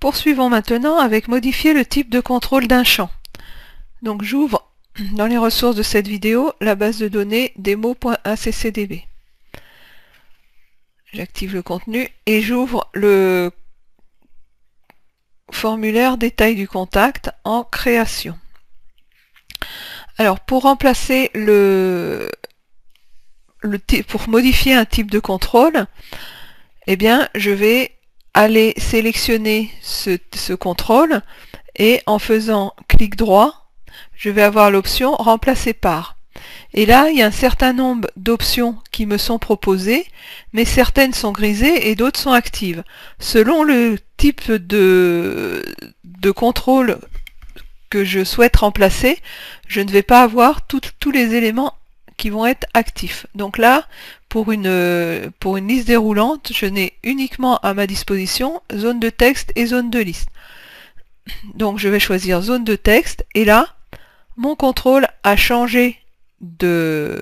Poursuivons maintenant avec modifier le type de contrôle d'un champ. Donc j'ouvre dans les ressources de cette vidéo la base de données demo.accdb. J'active le contenu et j'ouvre le formulaire détail du contact en création. Alors pour remplacer pour modifier un type de contrôle, eh bien je vais aller sélectionner ce contrôle et en faisant clic droit, je vais avoir l'option remplacer par. Et là, il y a un certain nombre d'options qui me sont proposées, mais certaines sont grisées et d'autres sont actives. Selon le type de contrôle que je souhaite remplacer, je ne vais pas avoir tous les éléments qui vont être actifs. Donc là, pour une liste déroulante, je n'ai uniquement à ma disposition zone de texte et zone de liste. Donc je vais choisir zone de texte et là, mon contrôle a changé de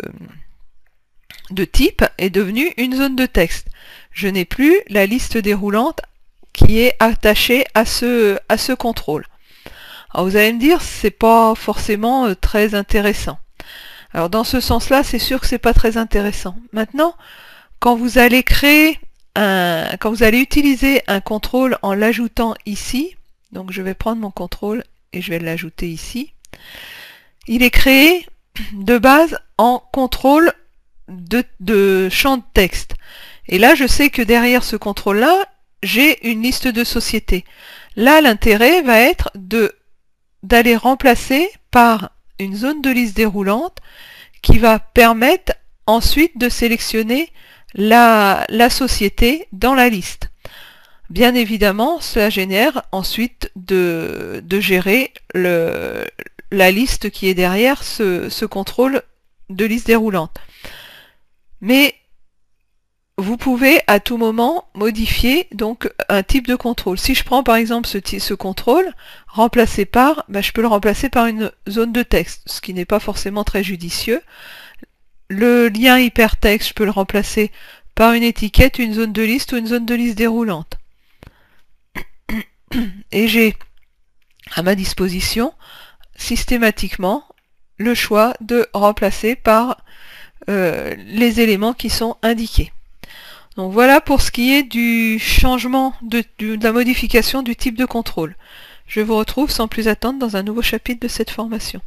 type, est devenu une zone de texte. Je n'ai plus la liste déroulante qui est attachée à ce contrôle. Alors vous allez me dire, c'est pas forcément très intéressant. Alors dans ce sens-là, c'est sûr que c'est pas très intéressant. Maintenant, quand vous allez utiliser un contrôle en l'ajoutant ici, donc je vais prendre mon contrôle et je vais l'ajouter ici, il est créé de base en contrôle de champ de texte. Et là, je sais que derrière ce contrôle-là, j'ai une liste de sociétés. Là, l'intérêt va être d'aller remplacer par une zone de liste déroulante qui va permettre ensuite de sélectionner la société dans la liste. Bien évidemment, cela génère ensuite de gérer la liste qui est derrière ce contrôle de liste déroulante. Mais vous pouvez à tout moment modifier donc un type de contrôle. Si je prends par exemple ce contrôle, remplacé par, je peux le remplacer par une zone de texte, ce qui n'est pas forcément très judicieux. Le lien hypertexte, je peux le remplacer par une étiquette, une zone de liste ou une zone de liste déroulante. Et j'ai à ma disposition systématiquement le choix de remplacer par les éléments qui sont indiqués. Donc voilà pour ce qui est du changement de la modification du type de contrôle. Je vous retrouve sans plus attendre dans un nouveau chapitre de cette formation.